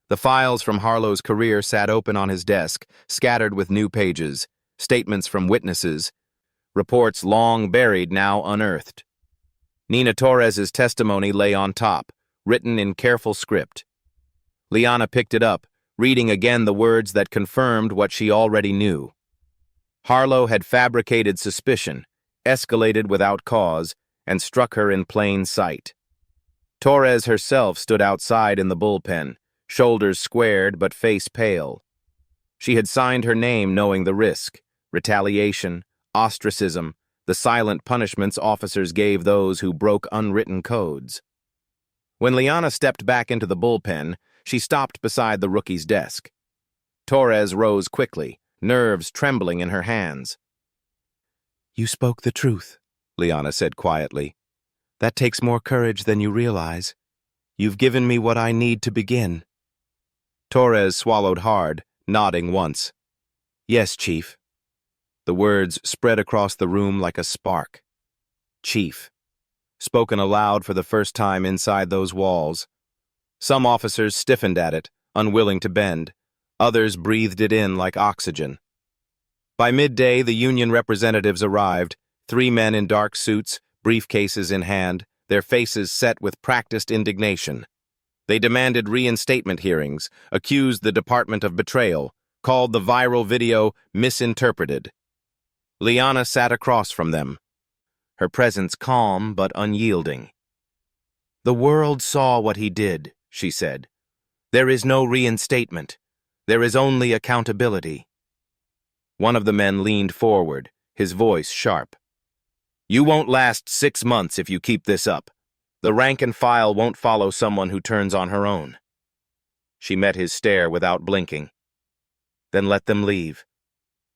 The files from Harlow's career sat open on his desk, scattered with new pages, statements from witnesses, reports long buried now unearthed. Nina Torres's testimony lay on top, written in careful script. Liana picked it up, reading again the words that confirmed what she already knew. Harlow had fabricated suspicion, escalated without cause, and struck her in plain sight. Torres herself stood outside in the bullpen, shoulders squared but face pale. She had signed her name knowing the risk, retaliation, ostracism, the silent punishments officers gave those who broke unwritten codes. When Liana stepped back into the bullpen, she stopped beside the rookie's desk. Torres rose quickly, nerves trembling in her hands. "You spoke the truth," Liana said quietly. "That takes more courage than you realize. You've given me what I need to begin." Torres swallowed hard, nodding once. "Yes, Chief." The words spread across the room like a spark. Chief. Spoken aloud for the first time inside those walls. Some officers stiffened at it, unwilling to bend. Others breathed it in like oxygen. By midday, the union representatives arrived, 3 men in dark suits, briefcases in hand, their faces set with practiced indignation. They demanded reinstatement hearings, accused the department of betrayal, called the viral video misinterpreted. Liana sat across from them, her presence calm but unyielding. "The world saw what he did," she said. "There is no reinstatement. There is only accountability." One of the men leaned forward, his voice sharp. "You won't last 6 months if you keep this up. The rank and file won't follow someone who turns on her own." She met his stare without blinking. "Then let them leave.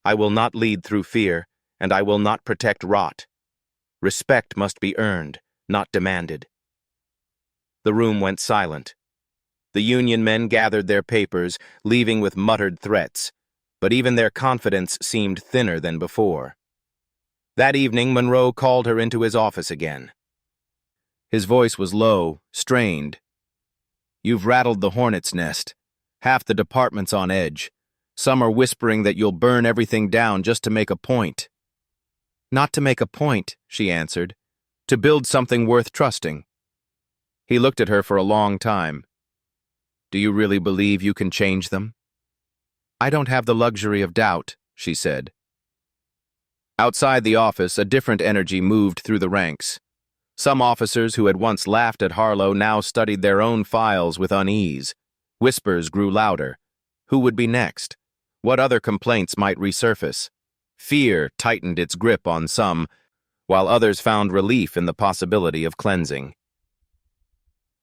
I will not lead through fear, and I will not protect rot. Respect must be earned, not demanded." The room went silent. The union men gathered their papers, leaving with muttered threats, but even their confidence seemed thinner than before. That evening, Monroe called her into his office again. His voice was low, strained. "You've rattled the hornet's nest. Half the department's on edge. Some are whispering that you'll burn everything down just to make a point." "Not to make a point," she answered. "To build something worth trusting." He looked at her for a long time. "Do you really believe you can change them?" "I don't have the luxury of doubt," she said. Outside the office, a different energy moved through the ranks. Some officers who had once laughed at Harlow now studied their own files with unease. Whispers grew louder. Who would be next? What other complaints might resurface? Fear tightened its grip on some, while others found relief in the possibility of cleansing.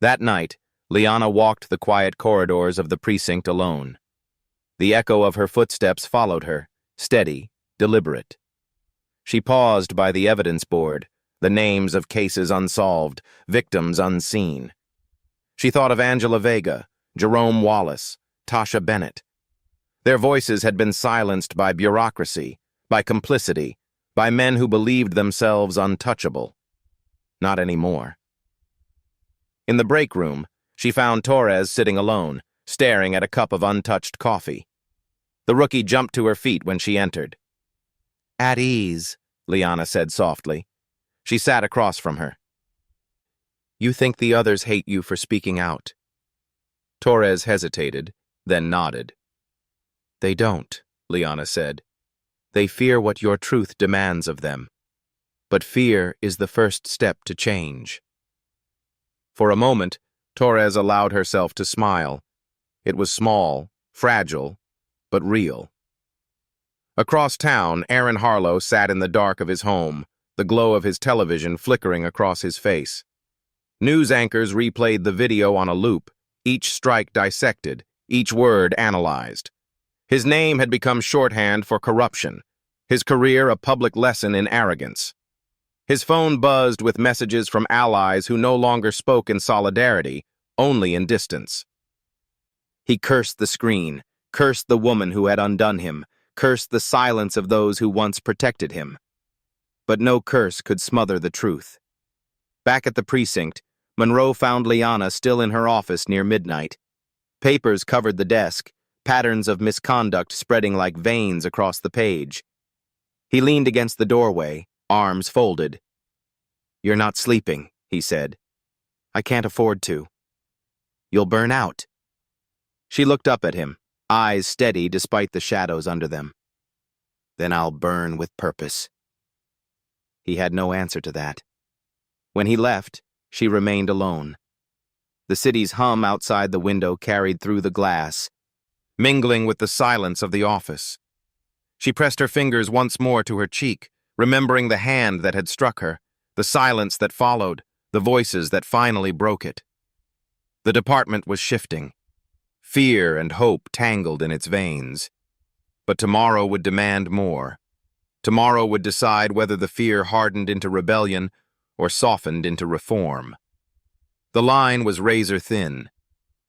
That night, Liana walked the quiet corridors of the precinct alone. The echo of her footsteps followed her, steady, deliberate. She paused by the evidence board, the names of cases unsolved, victims unseen. She thought of Angela Vega, Jerome Wallace, Tasha Bennett. Their voices had been silenced by bureaucracy, by complicity, by men who believed themselves untouchable. Not anymore. In the break room, she found Torres sitting alone, staring at a cup of untouched coffee. The rookie jumped to her feet when she entered. "At ease," Liana said softly. She sat across from her. "You think the others hate you for speaking out?" Torres hesitated, then nodded. "They don't," Liana said. "They fear what your truth demands of them. But fear is the first step to change." For a moment, Torres allowed herself to smile. It was small, fragile, but real. Across town, Aaron Harlow sat in the dark of his home, the glow of his television flickering across his face. News anchors replayed the video on a loop, each strike dissected, each word analyzed. His name had become shorthand for corruption, his career a public lesson in arrogance. His phone buzzed with messages from allies who no longer spoke in solidarity, only in distance. He cursed the screen, cursed the woman who had undone him, cursed the silence of those who once protected him. But no curse could smother the truth. Back at the precinct, Monroe found Liana still in her office near midnight. Papers covered the desk, patterns of misconduct spreading like veins across the page. He leaned against the doorway, arms folded. "You're not sleeping," he said. "I can't afford to. You'll burn out." She looked up at him, eyes steady despite the shadows under them. "Then I'll burn with purpose." He had no answer to that. When he left, she remained alone. The city's hum outside the window carried through the glass, mingling with the silence of the office. She pressed her fingers once more to her cheek, remembering the hand that had struck her, the silence that followed, the voices that finally broke it. The department was shifting. Fear and hope tangled in its veins. But tomorrow would demand more. Tomorrow would decide whether the fear hardened into rebellion or softened into reform. The line was razor thin,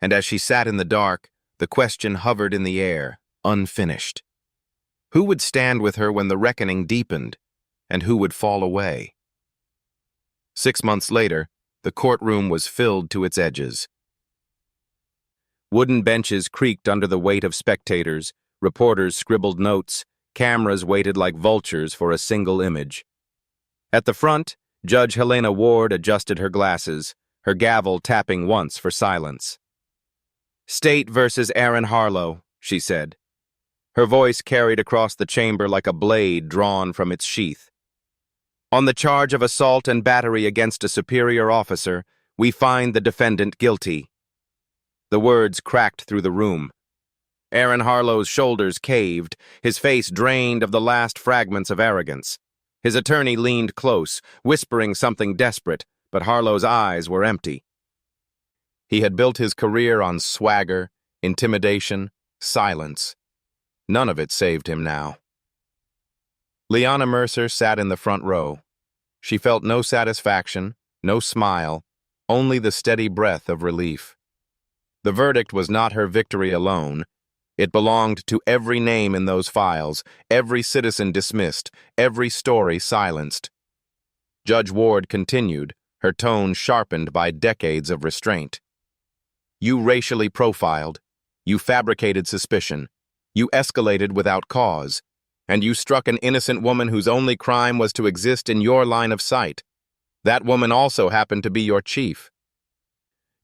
and as she sat in the dark, the question hovered in the air, unfinished. Who would stand with her when the reckoning deepened, and who would fall away? 6 months later, the courtroom was filled to its edges. Wooden benches creaked under the weight of spectators, reporters scribbled notes, cameras waited like vultures for a single image. At the front, Judge Helena Ward adjusted her glasses, her gavel tapping once for silence. "State versus Aaron Harlow," she said. Her voice carried across the chamber like a blade drawn from its sheath. "On the charge of assault and battery against a superior officer, we find the defendant guilty." The words cracked through the room. Aaron Harlow's shoulders caved, his face drained of the last fragments of arrogance. His attorney leaned close, whispering something desperate, but Harlow's eyes were empty. He had built his career on swagger, intimidation, silence. None of it saved him now. Liana Mercer sat in the front row. She felt no satisfaction, no smile, only the steady breath of relief. The verdict was not her victory alone. It belonged to every name in those files, every citizen dismissed, every story silenced. Judge Ward continued, her tone sharpened by decades of restraint. "You racially profiled. You fabricated suspicion. You escalated without cause. And you struck an innocent woman whose only crime was to exist in your line of sight. That woman also happened to be your chief.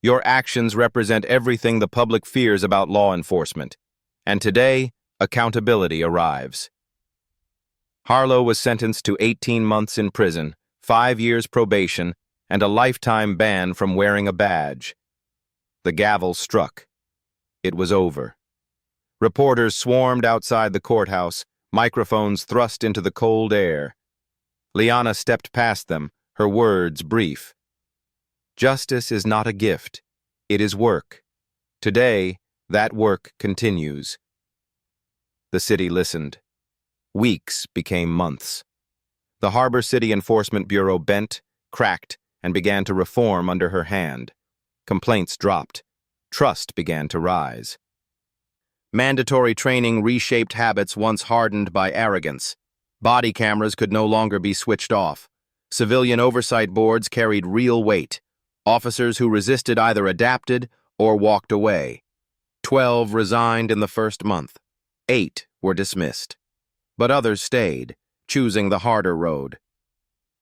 Your actions represent everything the public fears about law enforcement. And today, accountability arrives." Harlow was sentenced to 18 months in prison, 5 years probation, and a lifetime ban from wearing a badge. The gavel struck. It was over. Reporters swarmed outside the courthouse, microphones thrust into the cold air. Liana stepped past them, her words brief. "Justice is not a gift. It is work. Today, that work continues." The city listened. Weeks became months. The Harbor City Enforcement Bureau bent, cracked, and began to reform under her hand. Complaints dropped. Trust began to rise. Mandatory training reshaped habits once hardened by arrogance. Body cameras could no longer be switched off. Civilian oversight boards carried real weight. Officers who resisted either adapted or walked away. 12 resigned in the first month. 8 were dismissed. But others stayed, choosing the harder road.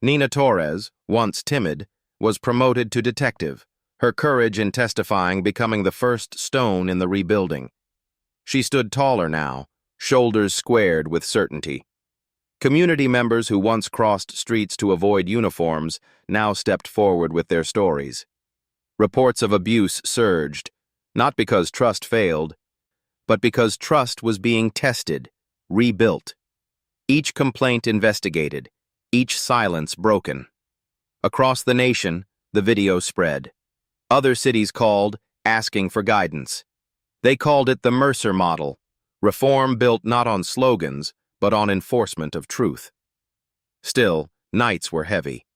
Nina Torres, once timid, was promoted to detective, her courage in testifying becoming the first stone in the rebuilding. She stood taller now, shoulders squared with certainty. Community members who once crossed streets to avoid uniforms now stepped forward with their stories. Reports of abuse surged, not because trust failed, but because trust was being tested, rebuilt. Each complaint investigated, each silence broken. Across the nation, the video spread. Other cities called, asking for guidance. They called it the Mercer model, reform built not on slogans, but on enforcement of truth. Still, nights were heavy.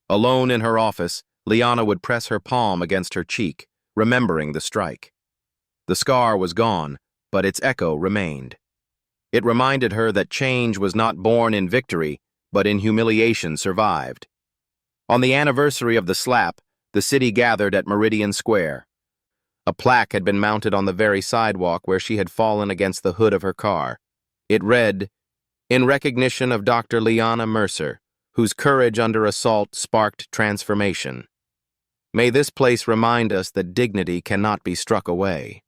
Alone in her office, Liana would press her palm against her cheek, remembering the strike. The scar was gone, but its echo remained. It reminded her that change was not born in victory, but in humiliation survived. On the anniversary of the slap, the city gathered at Meridian Square. A plaque had been mounted on the very sidewalk where she had fallen against the hood of her car. It read, "In recognition of Dr. Liana Mercer, whose courage under assault sparked transformation. May this place remind us that dignity cannot be struck away."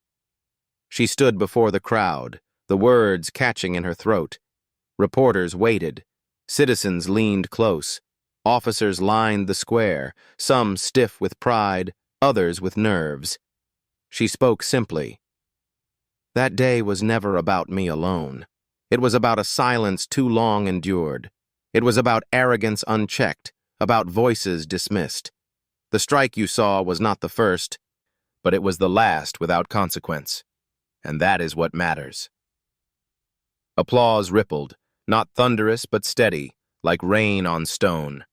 She stood before the crowd, the words catching in her throat. Reporters waited. Citizens leaned close. Officers lined the square, some stiff with pride, others with nerves. She spoke simply. That day was never about me alone. It was about a silence too long endured. It was about arrogance unchecked, about voices dismissed. The strike you saw was not the first, but it was the last without consequence. And that is what matters. Applause rippled, not thunderous but steady, like rain on stone.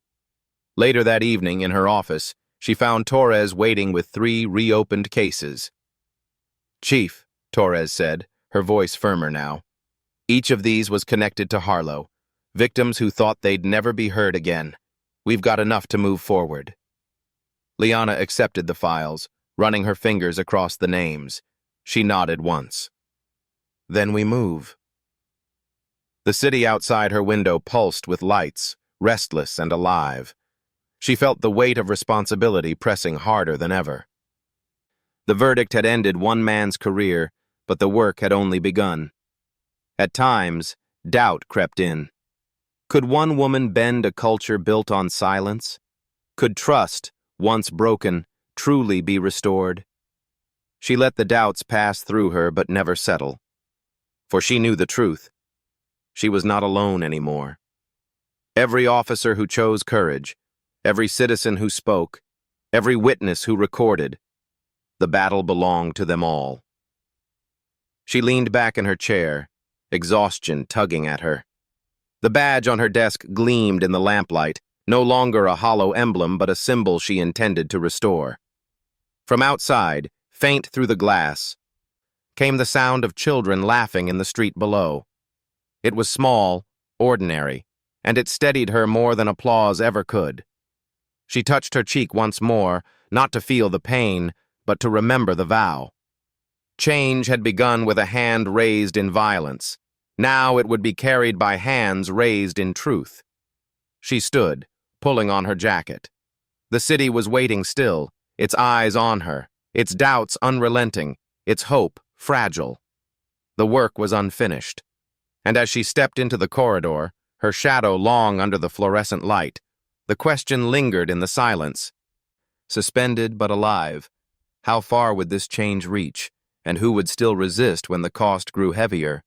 Later that evening, in her office, she found Torres waiting with 3 reopened cases. "Chief," Torres said, her voice firmer now. "Each of these was connected to Harlow, victims who thought they'd never be heard again. We've got enough to move forward." Liana accepted the files, running her fingers across the names. She nodded once. "Then we move." The city outside her window pulsed with lights, restless and alive. She felt the weight of responsibility pressing harder than ever. The verdict had ended one man's career, but the work had only begun. At times, doubt crept in. Could one woman bend a culture built on silence? Could trust, once broken, truly be restored? She let the doubts pass through her but never settle. For she knew the truth. She was not alone anymore. Every officer who chose courage, every citizen who spoke, every witness who recorded, the battle belonged to them all. She leaned back in her chair, exhaustion tugging at her. The badge on her desk gleamed in the lamplight, no longer a hollow emblem but a symbol she intended to restore. From outside, faint through the glass, came the sound of children laughing in the street below. It was small, ordinary, and it steadied her more than applause ever could. She touched her cheek once more, not to feel the pain, but to remember the vow. Change had begun with a hand raised in violence. Now it would be carried by hands raised in truth. She stood, pulling on her jacket. The city was waiting still, its eyes on her, its doubts unrelenting, its hope fragile. The work was unfinished. And as she stepped into the corridor, her shadow long under the fluorescent light, the question lingered in the silence. Suspended but alive, how far would this change reach, and who would still resist when the cost grew heavier?